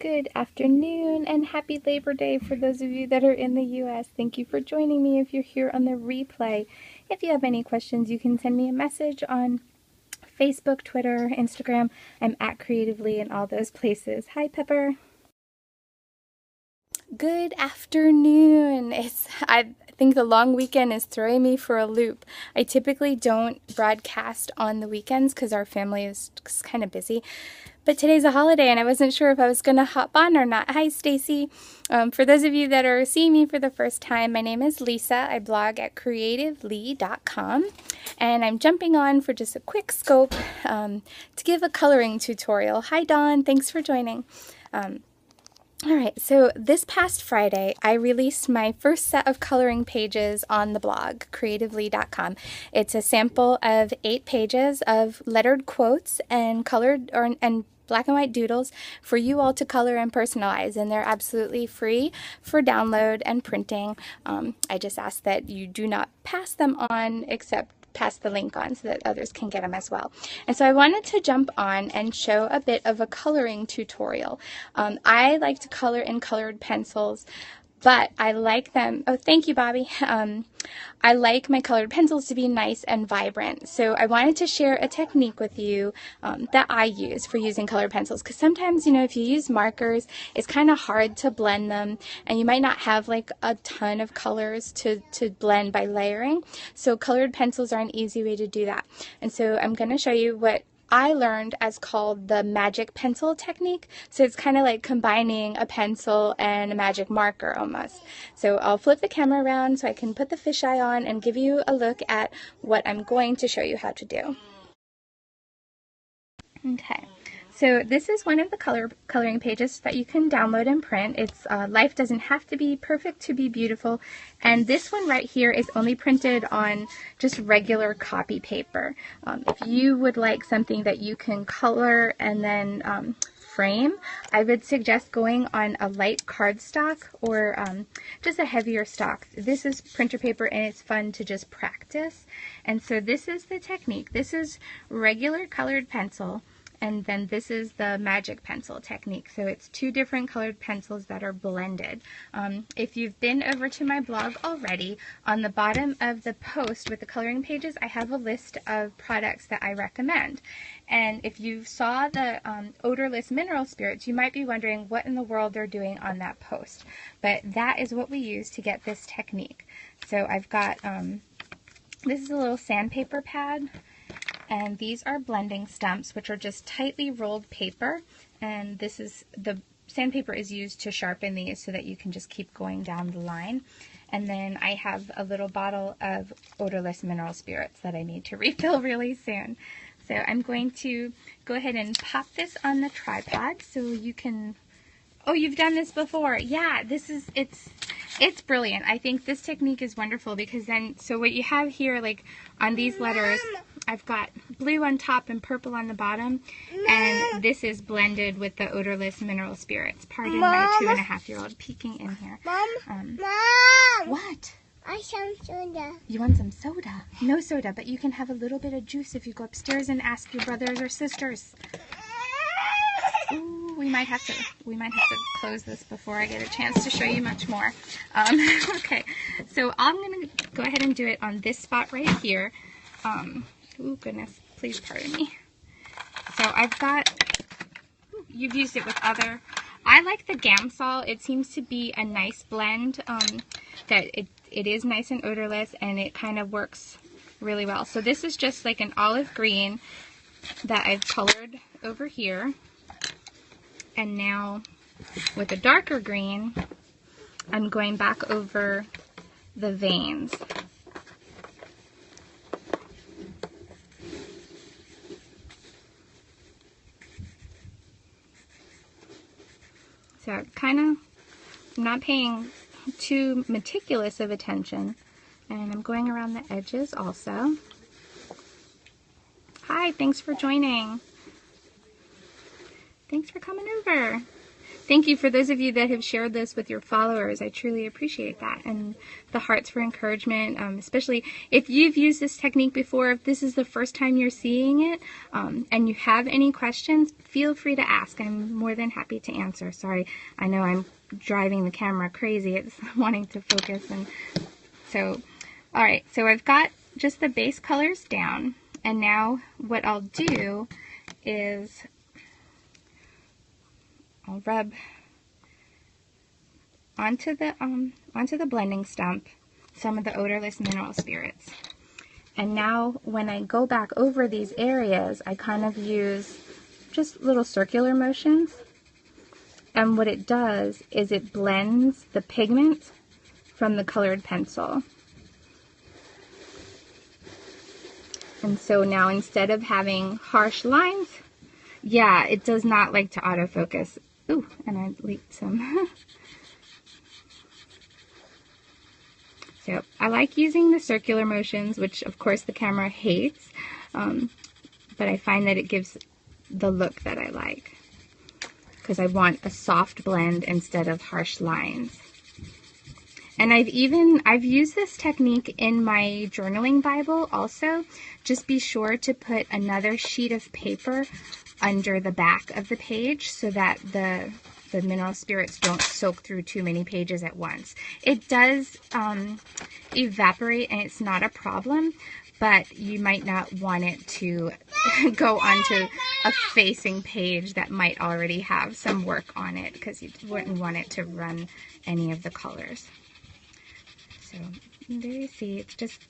Good afternoon and happy Labor Day for those of you that are in the U.S. Thank you for joining me if you're here on the replay. If you have any questions, you can send me a message on Facebook, Twitter, Instagram. I'm at CreativLEI in all those places. Hi, Pepper. Good afternoon. I think the long weekend is throwing me for a loop. I typically don't broadcast on the weekends because our family is kind of busy. But today's a holiday and I wasn't sure if I was going to hop on or not. Hi, Stacy. For those of you that are seeing me for the first time, my name is Lisa. I blog at CreativLEI.com and I'm jumping on for just a quick scope to give a coloring tutorial. Hi, Dawn. Thanks for joining. All right, so this past Friday, I released my first set of coloring pages on the blog, CreativLEI.com. It's a sample of 8 pages of lettered quotes and colored and black and white doodles for you all to color and personalize, and they're absolutely free for download and printing. I just ask that you do not pass them on except pass the link on so that others can get them as well. And so I wanted to jump on and show a bit of a coloring tutorial. I like to color in colored pencils, but I like them, oh thank you Bobby, I like my colored pencils to be nice and vibrant. So I wanted to share a technique with you that I use for using colored pencils, because sometimes, you know, if you use markers, it's kind of hard to blend them and you might not have like a ton of colors to blend by layering. So colored pencils are an easy way to do that. And so I'm going to show you what I learned as called the magic pencil technique. So it's kind of like combining a pencil and a magic marker almost. So I'll flip the camera around so I can put the fisheye on and give you a look at what I'm going to show you how to do. Okay. So this is one of the coloring pages that you can download and print. It's life doesn't have to be perfect to be beautiful. And this one right here is only printed on just regular copy paper. If you would like something that you can color and then frame, I would suggest going on a light cardstock or just a heavier stock. This is printer paper and it's fun to just practice. And so this is the technique. This is regular colored pencil. And then this is the magic pencil technique. So it's 2 different colored pencils that are blended. If you've been over to my blog already, on the bottom of the post with the coloring pages, I have a list of products that I recommend. And if you saw the odorless mineral spirits, you might be wondering what in the world they're doing on that post. But that is what we use to get this technique. So I've got, this is a little sandpaper pad. And these are blending stumps, which are just tightly rolled paper. And this is, the sandpaper is used to sharpen these so that you can just keep going down the line. And then I have a little bottle of odorless mineral spirits that I need to refill really soon. So I'm going to go ahead and pop this on the tripod so you can, oh, you've done this before. Yeah, this is, it's brilliant. I think this technique is wonderful because then, so what you have here, like on these letters, I've got blue on top and purple on the bottom, and this is blended with the odorless mineral spirits. Pardon my 2.5-year-old peeking in here. Mom! What? I want some soda. You want some soda? No soda, but you can have a little bit of juice if you go upstairs and ask your brothers or sisters. Ooh, we might have to close this before I get a chance to show you much more. Okay, so I'm gonna go ahead and do it on this spot right here. Oh goodness, please pardon me. So I've got, you've used it with other, I like the Gamsol. It seems to be a nice blend, that it is nice and odorless and it kind of works really well. So this is just like an olive green that I've colored over here. And now with a darker green, I'm going back over the veins. So I'm not paying too meticulous of attention, and I'm going around the edges also. Hi, thanks for joining. Thanks for coming over. thank you for those of you that have shared this with your followers. I truly appreciate that. And the hearts for encouragement, especially if you've used this technique before, if this is the first time you're seeing it, and you have any questions, feel free to ask. I'm more than happy to answer. Sorry, I know I'm driving the camera crazy. It's wanting to focus. And so, all right, so I've got just the base colors down. And now what I'll do is I'll rub onto the blending stump some of the odorless mineral spirits. And now when I go back over these areas, I kind of use just little circular motions. And what it does is it blends the pigment from the colored pencil. And so now instead of having harsh lines, yeah, it does not like to autofocus. Ooh, and I leaked some. So I like using the circular motions, which of course the camera hates, but I find that it gives the look that I like because I want a soft blend instead of harsh lines. And I've used this technique in my journaling Bible also. Just be sure to put another sheet of paper under the back of the page so that the mineral spirits don't soak through too many pages at once. It does evaporate and it's not a problem, but you might not want it to go onto a facing page that might already have some work on it because you wouldn't want it to run any of the colors. So there you see, it's just,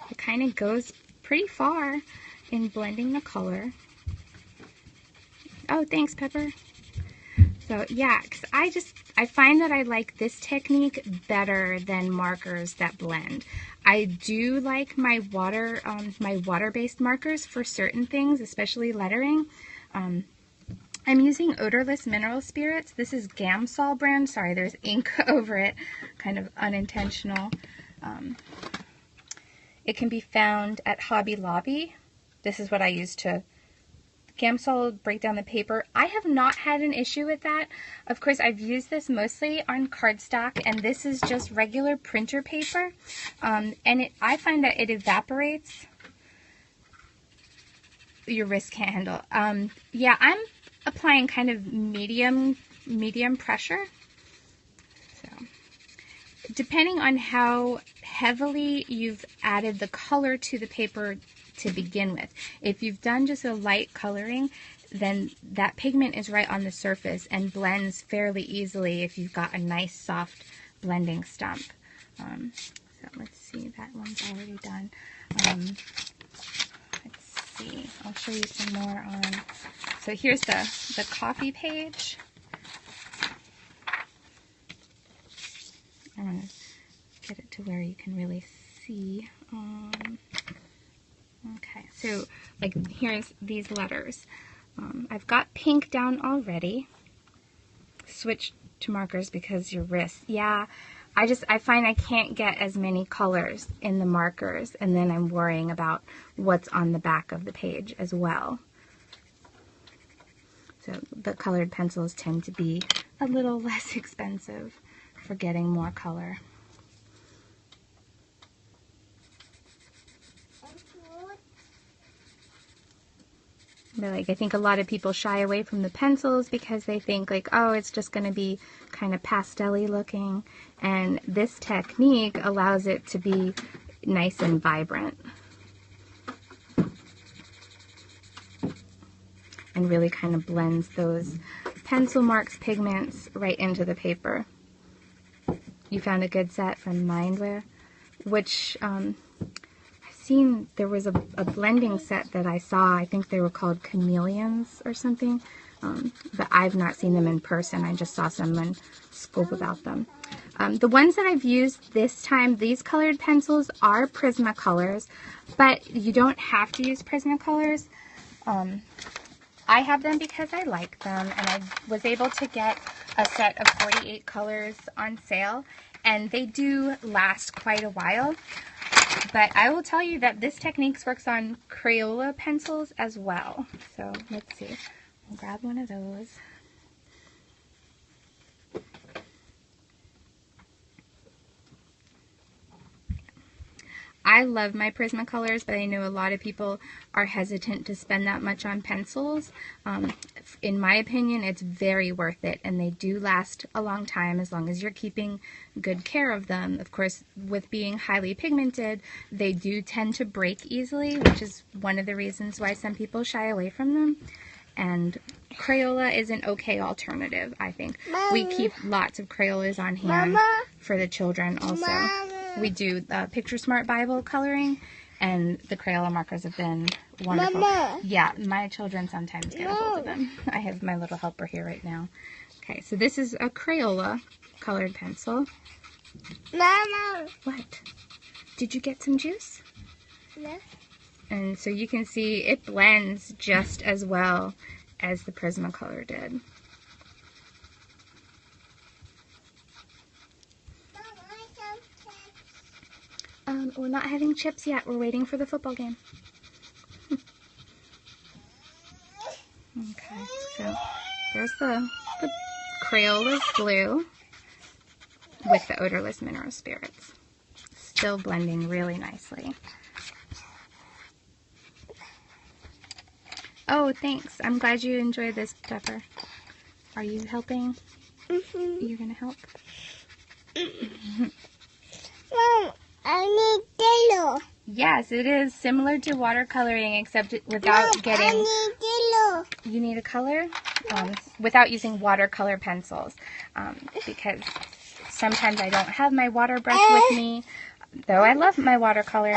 it kind of goes pretty far in blending the color. Oh, thanks, Pepper. So yeah, 'cause I find that I like this technique better than markers that blend. I do like my water-based markers for certain things, especially lettering. I'm using odorless mineral spirits. This is Gamsol brand. Sorry, there's ink over it, kind of unintentional. It can be found at Hobby Lobby. This is what I use to Gamsol break down the paper. I have not had an issue with that. Of course, I've used this mostly on cardstock, and this is just regular printer paper. I find that it evaporates. Your wrist can't handle. Yeah, I'm applying kind of medium pressure. So, depending on how heavily you've added the color to the paper to begin with. If you've done just a light coloring, then that pigment is right on the surface and blends fairly easily if you've got a nice soft blending stump. So let's see, that one's already done. Let's see, I'll show you some more on. So here's the coffee page. I'm going to get it to where you can really see. Okay, so like here's these letters. I've got pink down already. Switch to markers because your wrist. Yeah, I find I can't get as many colors in the markers, and then I'm worrying about what's on the back of the page as well. So the colored pencils tend to be a little less expensive for getting more color. But like, I think a lot of people shy away from the pencils because they think like, oh, it's just going to be kind of pastel-y looking. And this technique allows it to be nice and vibrant. And really kind of blends those pencil marks pigments right into the paper. You found a good set from Mindware, which seen there was a blending set that I saw. I think they were called Chameleons or something, but I've not seen them in person. I just saw someone spoke about them. The ones that I've used this time, these colored pencils are Prismacolors, but you don't have to use Prismacolors. I have them because I like them, and I was able to get a set of 48 colors on sale, and they do last quite a while. But I will tell you that this technique works on Crayola pencils as well. So let's see. I'll grab one of those. I love my Prismacolors, but I know a lot of people are hesitant to spend that much on pencils. In my opinion, it's very worth it, and they do last a long time as long as you're keeping good care of them. Of course, with being highly pigmented, they do tend to break easily, which is one of the reasons why some people shy away from them. And Crayola is an okay alternative, I think. We keep lots of Crayolas on hand for the children also. We do Picture Smart Bible coloring, and the Crayola markers have been wonderful. Mama. Yeah, my children sometimes get a hold of them. I have my little helper here right now. Okay, so this is a Crayola colored pencil. Mama. What? Did you get some juice? No. And so you can see it blends just as well as the Prismacolor did. We're not having chips yet. We're waiting for the football game. Okay, so there's the Crayola's blue with the odorless mineral spirits. Still blending really nicely. Oh, thanks. I'm glad you enjoyed this, Pepper. Are you helping? Mm-hmm. You're gonna help? Mom, I need yellow. Yes, it is similar to watercoloring, except without getting... I need yellow. You need a color? Without using watercolor pencils. Because sometimes I don't have my water brush with me. Though I love my watercolors,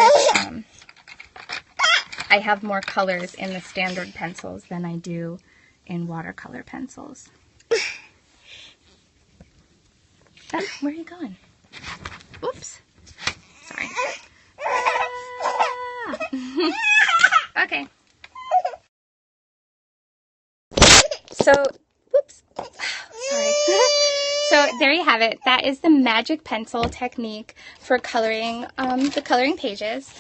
I have more colors in the standard pencils than I do in watercolor pencils. Oh, where are you going? Oops. Sorry. Okay. So, whoops. Sorry. So there you have it. That is the magic pencil technique for coloring the coloring pages.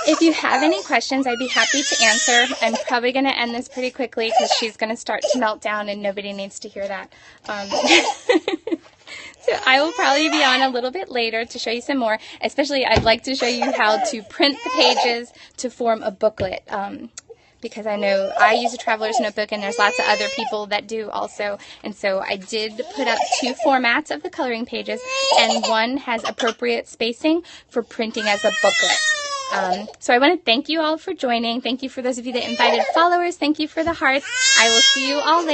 If you have any questions, I'd be happy to answer. I'm probably going to end this pretty quickly because she's going to start to melt down and nobody needs to hear that. So I will probably be on a little bit later to show you some more. Especially, I'd like to show you how to print the pages to form a booklet. Because I know I use a traveler's notebook and there's lots of other people that do also. And so I did put up 2 formats of the coloring pages, and one has appropriate spacing for printing as a booklet. So I want to thank you all for joining. Thank you for those of you that invited followers. Thank you for the hearts. I will see you all later.